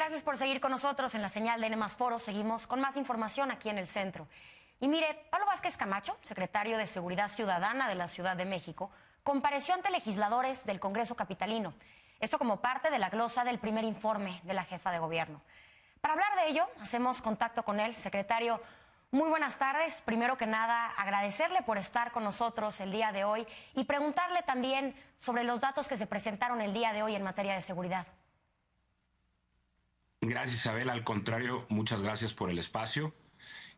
Gracias por seguir con nosotros en la señal de N+ Foro. Seguimos con más información aquí en el centro. Y mire, Pablo Vázquez Camacho, secretario de Seguridad Ciudadana de la Ciudad de México, compareció ante legisladores del Congreso capitalino. Esto como parte de la glosa del primer informe de la jefa de gobierno. Para hablar de ello, hacemos contacto con él. Secretario, muy buenas tardes. Primero que nada, agradecerle por estar con nosotros el día de hoy y preguntarle también sobre los datos que se presentaron el día de hoy en materia de seguridad. Gracias, Isabel. Al contrario, muchas gracias por el espacio.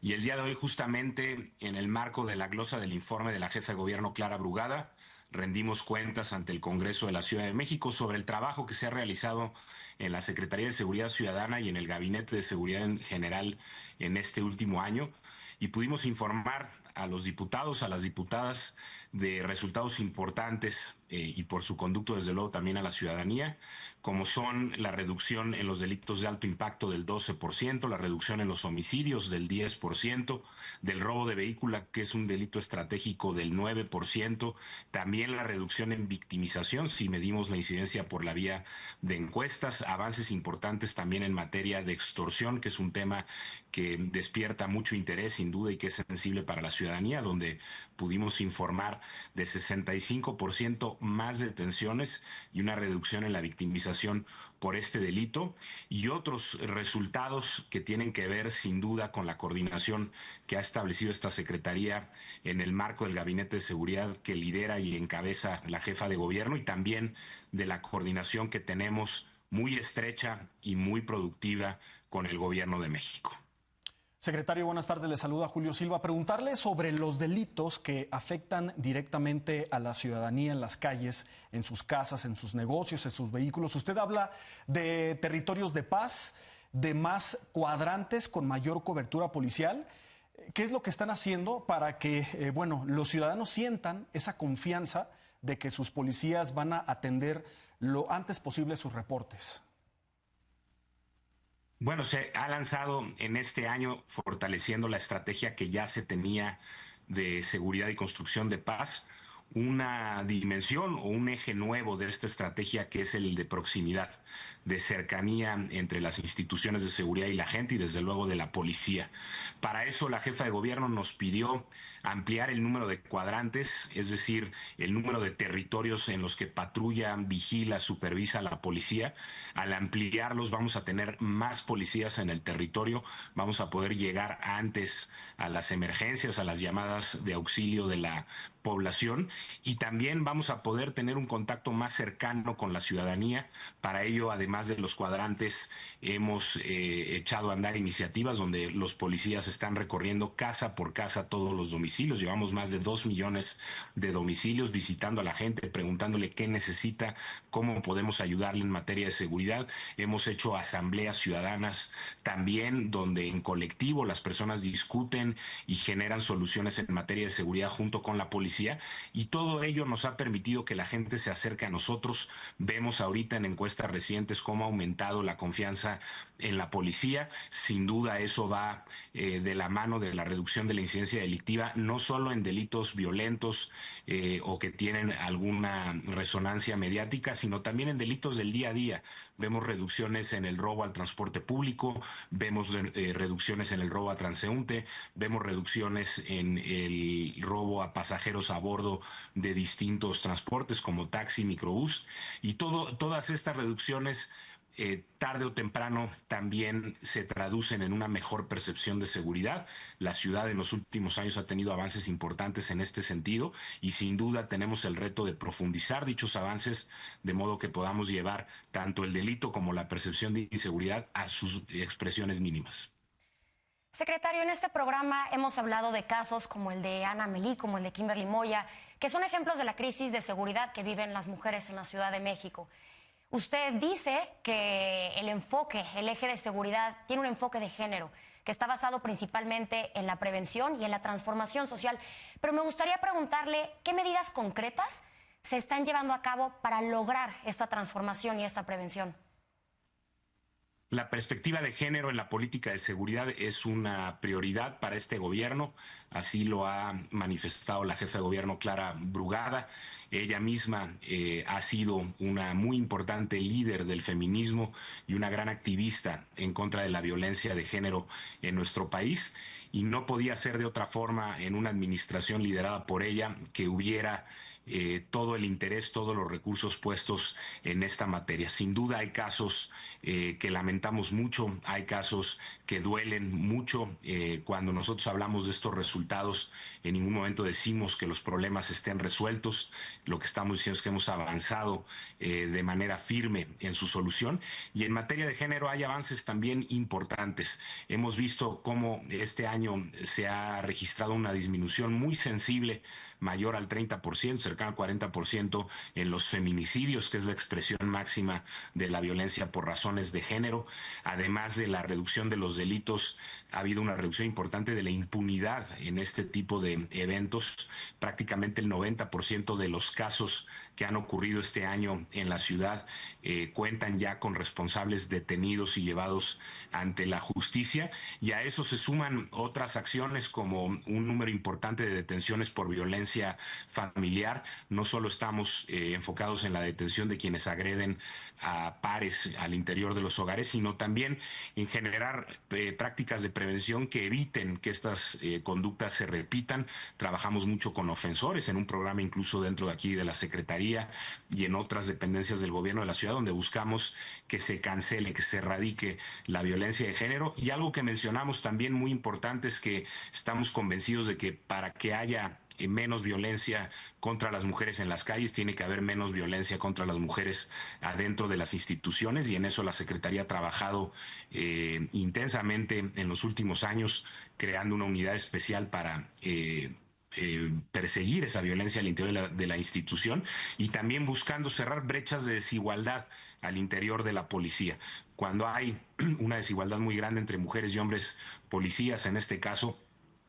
Y el día de hoy, justamente en el marco de la glosa del informe de la jefa de gobierno, Clara Brugada, rendimos cuentas ante el Congreso de la Ciudad de México sobre el trabajo que se ha realizado en la Secretaría de Seguridad Ciudadana y en el Gabinete de Seguridad en general en este último año. Y pudimos informar a los diputados, a las diputadas, de resultados importantes y por su conducto, desde luego, también a la ciudadanía, como son la reducción en los delitos de alto impacto del 12%, la reducción en los homicidios del 10%, del robo de vehículo, que es un delito estratégico, del 9%, también la reducción en victimización, si medimos la incidencia por la vía de encuestas, avances importantes también en materia de extorsión, que es un tema que despierta mucho interés, sin duda, y que es sensible para la ciudadanía, donde pudimos informar de 65% más detenciones y una reducción en la victimización por este delito, y otros resultados que tienen que ver sin duda con la coordinación que ha establecido esta Secretaría en el marco del Gabinete de Seguridad que lidera y encabeza la jefa de gobierno, y también de la coordinación que tenemos muy estrecha y muy productiva con el Gobierno de México. Secretario, buenas tardes. Le saluda Julio Silva. Preguntarle sobre los delitos que afectan directamente a la ciudadanía en las calles, en sus casas, en sus negocios, en sus vehículos. Usted habla de territorios de paz, de más cuadrantes con mayor cobertura policial. ¿Qué es lo que están haciendo para que, los ciudadanos sientan esa confianza de que sus policías van a atender lo antes posible sus reportes? Bueno, se ha lanzado en este año fortaleciendo la estrategia que ya se tenía de seguridad y construcción de paz, una dimensión o un eje nuevo de esta estrategia, que es el de proximidad, de cercanía entre las instituciones de seguridad y la gente, y desde luego de la policía. Para eso la jefa de gobierno nos pidió ampliar el número de cuadrantes, es decir, el número de territorios en los que patrulla, vigila, supervisa la policía. Al ampliarlos vamos a tener más policías en el territorio, vamos a poder llegar antes a las emergencias, a las llamadas de auxilio de la población, y también vamos a poder tener un contacto más cercano con la ciudadanía. Para ello, además de los cuadrantes, hemos echado a andar iniciativas donde los policías están recorriendo casa por casa todos los domicilios. Llevamos más de 2 millones de domicilios, visitando a la gente, preguntándole qué necesita, cómo podemos ayudarle en materia de seguridad. Hemos hecho asambleas ciudadanas también, donde en colectivo las personas discuten y generan soluciones en materia de seguridad junto con la policía, y todo ello nos ha permitido que la gente se acerque a nosotros. Vemos ahorita en encuestas recientes cómo ha aumentado la confianza en la policía. Sin duda eso va de la mano de la reducción de la incidencia delictiva, no solo en delitos violentos o que tienen alguna resonancia mediática, sino también en delitos del día a día. Vemos reducciones en el robo al transporte público, vemos reducciones en el robo a transeúnte, vemos reducciones en el robo a pasajeros a bordo de distintos transportes como taxi, microbús, y todas estas reducciones tarde o temprano también se traducen en una mejor percepción de seguridad. La ciudad en los últimos años ha tenido avances importantes en este sentido, y sin duda tenemos el reto de profundizar dichos avances de modo que podamos llevar tanto el delito como la percepción de inseguridad a sus expresiones mínimas. Secretario, en este programa hemos hablado de casos como el de Ana Melí, como el de Kimberly Moya, que son ejemplos de la crisis de seguridad que viven las mujeres en la Ciudad de México. Usted dice que el eje de seguridad, tiene un enfoque de género, que está basado principalmente en la prevención y en la transformación social. Pero me gustaría preguntarle qué medidas concretas se están llevando a cabo para lograr esta transformación y esta prevención. La perspectiva de género en la política de seguridad es una prioridad para este gobierno, así lo ha manifestado la jefa de gobierno Clara Brugada. Ella misma ha sido una muy importante líder del feminismo y una gran activista en contra de la violencia de género en nuestro país, y no podía ser de otra forma en una administración liderada por ella que hubiera todo el interés, todos los recursos puestos en esta materia. Sin duda hay casos que lamentamos mucho, hay casos que duelen mucho. Cuando nosotros hablamos de estos resultados, en ningún momento decimos que los problemas estén resueltos. Lo que estamos diciendo es que hemos avanzado de manera firme en su solución. Y en materia de género hay avances también importantes. Hemos visto cómo este año se ha registrado una disminución muy sensible, mayor al 30%, cercano al 40% en los feminicidios, que es la expresión máxima de la violencia por razones de género. Además de la reducción de los delitos, ha habido una reducción importante de la impunidad en este tipo de eventos. Prácticamente el 90% de los casos que han ocurrido este año en la ciudad cuentan ya con responsables detenidos y llevados ante la justicia, y a eso se suman otras acciones como un número importante de detenciones por violencia familiar. No solo estamos enfocados en la detención de quienes agreden a pares al interior de los hogares, sino también en generar prácticas de prevención que eviten que estas conductas se repitan. Trabajamos mucho con ofensores en un programa incluso dentro de aquí de la Secretaría y en otras dependencias del gobierno de la ciudad, donde buscamos que se cancele, que se erradique la violencia de género. Y algo que mencionamos también muy importante es que estamos convencidos de que para que haya menos violencia contra las mujeres en las calles, tiene que haber menos violencia contra las mujeres adentro de las instituciones, y en eso la Secretaría ha trabajado intensamente en los últimos años, creando una unidad especial para perseguir esa violencia al interior de la institución, y también buscando cerrar brechas de desigualdad al interior de la policía. Cuando hay una desigualdad muy grande entre mujeres y hombres policías, en este caso,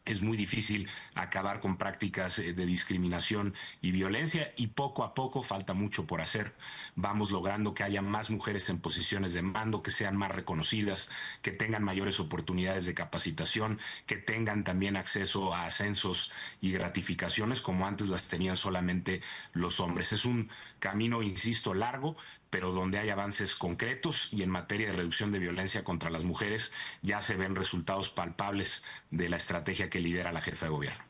es muy difícil acabar con prácticas de discriminación y violencia, y poco a poco, falta mucho por hacer, vamos logrando que haya más mujeres en posiciones de mando, que sean más reconocidas, que tengan mayores oportunidades de capacitación, que tengan también acceso a ascensos y gratificaciones como antes las tenían solamente los hombres. Es un camino, insisto, largo, pero donde hay avances concretos, y en materia de reducción de violencia contra las mujeres ya se ven resultados palpables de la estrategia que lidera la jefa de gobierno.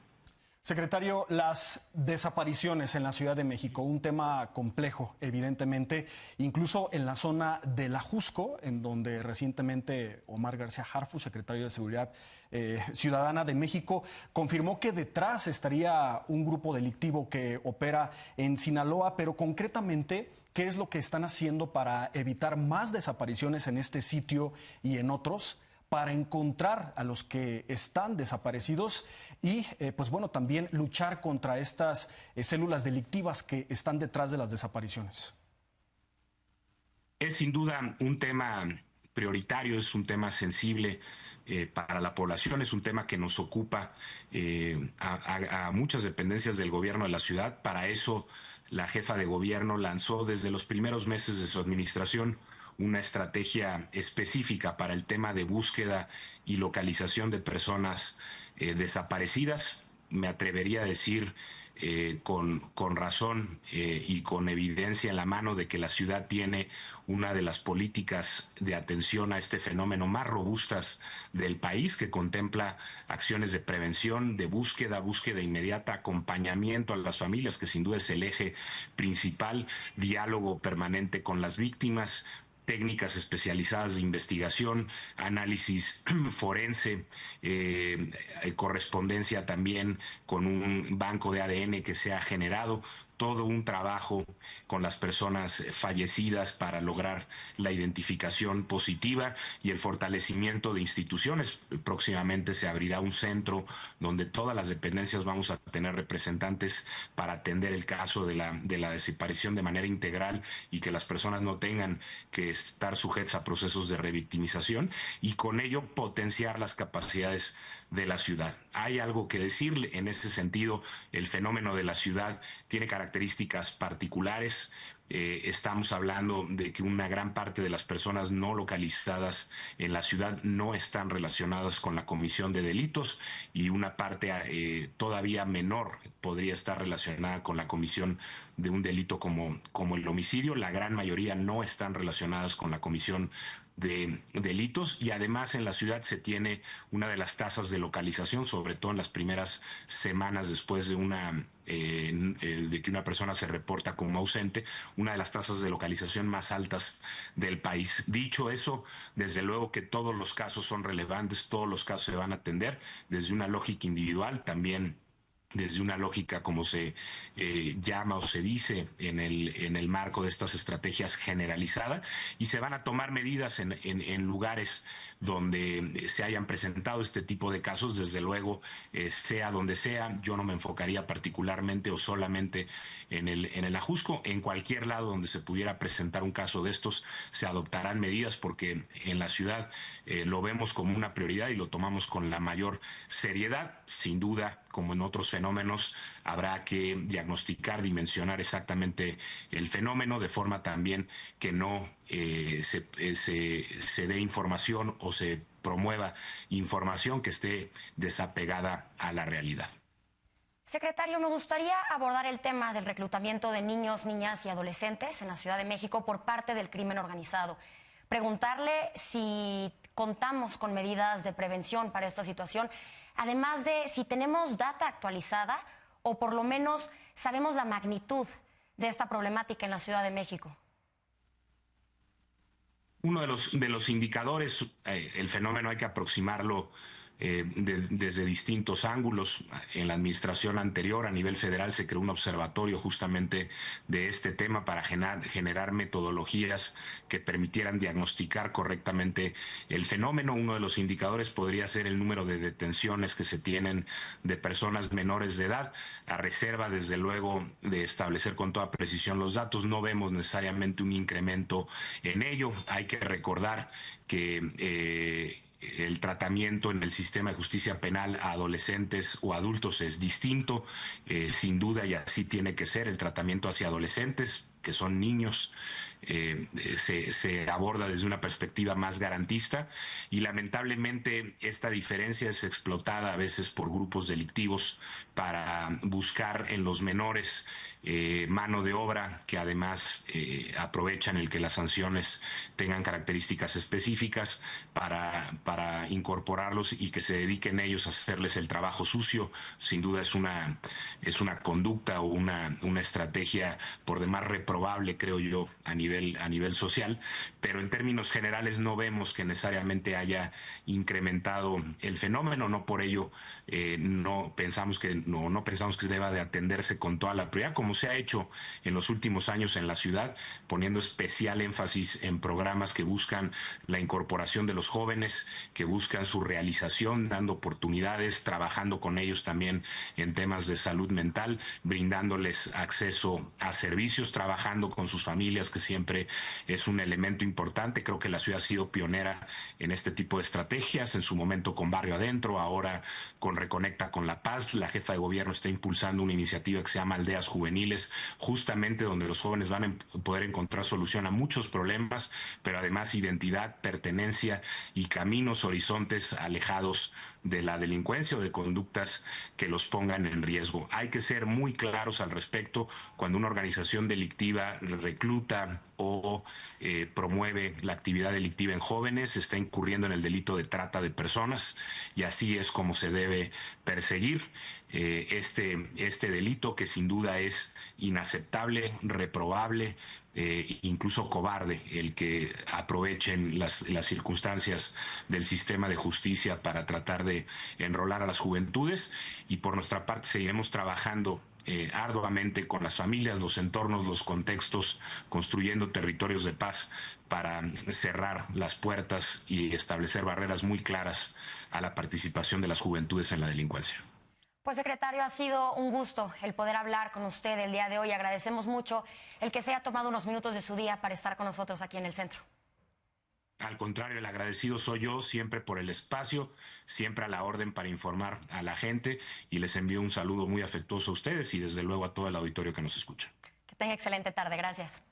Secretario, las desapariciones en la Ciudad de México, un tema complejo, evidentemente, incluso en la zona de la Jusco, en donde recientemente Omar García Harfuch, secretario de Seguridad Ciudadana de México, confirmó que detrás estaría un grupo delictivo que opera en Sinaloa, pero concretamente, ¿qué es lo que están haciendo para evitar más desapariciones en este sitio y en otros, para encontrar a los que están desaparecidos y, pues bueno, también luchar contra estas células delictivas que están detrás de las desapariciones? Es sin duda un tema prioritario, es un tema sensible para la población, es un tema que nos ocupa a muchas dependencias del gobierno de la ciudad. Para eso, la jefa de gobierno lanzó desde los primeros meses de su administración una estrategia específica para el tema de búsqueda y localización de personas desaparecidas. Me atrevería a decir con razón y con evidencia en la mano de que la ciudad tiene una de las políticas de atención a este fenómeno más robustas del país, que contempla acciones de prevención, de búsqueda inmediata, acompañamiento a las familias, que sin duda es el eje principal, diálogo permanente con las víctimas, técnicas especializadas de investigación, análisis forense, correspondencia también con un banco de ADN que se ha generado, todo un trabajo con las personas fallecidas para lograr la identificación positiva y el fortalecimiento de instituciones. Próximamente se abrirá un centro donde todas las dependencias vamos a tener representantes para atender el caso de la desaparición de manera integral y que las personas no tengan que estar sujetas a procesos de revictimización, y con ello potenciar las capacidades de la ciudad. Hay algo que decir en ese sentido. El fenómeno de la ciudad tiene características características particulares. Estamos hablando de que una gran parte de las personas no localizadas en la ciudad no están relacionadas con la comisión de delitos y una parte todavía menor podría estar relacionada con la comisión de un delito como el homicidio. La gran mayoría no están relacionadas con la comisión de delitos, y además en la ciudad se tiene una de las tasas de localización, sobre todo en las primeras semanas después de de que una persona se reporta como ausente, una de las tasas de localización más altas del país. Dicho eso, desde luego que todos los casos son relevantes, todos los casos se van a atender desde una lógica individual, también desde una lógica, como se llama o se dice en el marco de estas estrategias generalizada, y se van a tomar medidas en lugares donde se hayan presentado este tipo de casos. Desde luego, sea donde sea, yo no me enfocaría particularmente o solamente en el Ajusco. En cualquier lado donde se pudiera presentar un caso de estos, se adoptarán medidas, porque en la ciudad lo vemos como una prioridad y lo tomamos con la mayor seriedad. Sin duda, como en otros fenómenos, habrá que diagnosticar, dimensionar exactamente el fenómeno, de forma también que no se dé información o se promueva información que esté desapegada a la realidad. Secretario, me gustaría abordar el tema del reclutamiento de niños, niñas y adolescentes en la Ciudad de México por parte del crimen organizado. Preguntarle si contamos con medidas de prevención para esta situación, además de si tenemos data actualizada o por lo menos sabemos la magnitud de esta problemática en la Ciudad de México. Uno de los indicadores, el fenómeno hay que aproximarlo desde distintos ángulos. En la administración anterior, a nivel federal, se creó un observatorio justamente de este tema para generar metodologías que permitieran diagnosticar correctamente el fenómeno. Uno de los indicadores podría ser el número de detenciones que se tienen de personas menores de edad. A reserva, desde luego, de establecer con toda precisión los datos, no vemos necesariamente un incremento en ello. Hay que recordar que el tratamiento en el sistema de justicia penal a adolescentes o adultos es distinto, sin duda, y así tiene que ser. El tratamiento hacia adolescentes, que son niños, se aborda desde una perspectiva más garantista, y lamentablemente esta diferencia es explotada a veces por grupos delictivos para buscar en los menores mano de obra, que además aprovechan el que las sanciones tengan características específicas para incorporarlos y que se dediquen ellos a hacerles el trabajo sucio. Sin duda es una conducta o una estrategia por demás reprobable, creo yo, a nivel social, pero en términos generales no vemos que necesariamente haya incrementado el fenómeno. No por ello no pensamos que deba de atenderse con toda la prioridad, como se ha hecho en los últimos años en la ciudad, poniendo especial énfasis en programas que buscan la incorporación de los jóvenes, que buscan su realización, dando oportunidades, trabajando con ellos también en temas de salud mental, brindándoles acceso a servicios, trabajando con sus familias, que siempre es un elemento importante. Creo que la ciudad ha sido pionera en este tipo de estrategias, en su momento con Barrio Adentro, ahora con Reconecta con la Paz. La jefa de gobierno está impulsando una iniciativa que se llama Aldeas Juveniles, justamente donde los jóvenes van a poder encontrar solución a muchos problemas, pero además identidad, pertenencia y caminos, horizontes alejados de la delincuencia o de conductas que los pongan en riesgo. Hay que ser muy claros al respecto. Cuando una organización delictiva recluta o promueve la actividad delictiva en jóvenes, está incurriendo en el delito de trata de personas, y así es como se debe perseguir este delito, que sin duda es inaceptable, reprobable, incluso cobarde, el que aprovechen las circunstancias del sistema de justicia para tratar de enrolar a las juventudes. Y por nuestra parte seguiremos trabajando arduamente con las familias, los entornos, los contextos, construyendo territorios de paz para cerrar las puertas y establecer barreras muy claras a la participación de las juventudes en la delincuencia. Pues, secretario, ha sido un gusto el poder hablar con usted el día de hoy. Agradecemos mucho el que se haya tomado unos minutos de su día para estar con nosotros aquí en el centro. Al contrario, el agradecido soy yo siempre por el espacio, siempre a la orden para informar a la gente, y les envío un saludo muy afectuoso a ustedes y desde luego a todo el auditorio que nos escucha. Que tenga excelente tarde. Gracias.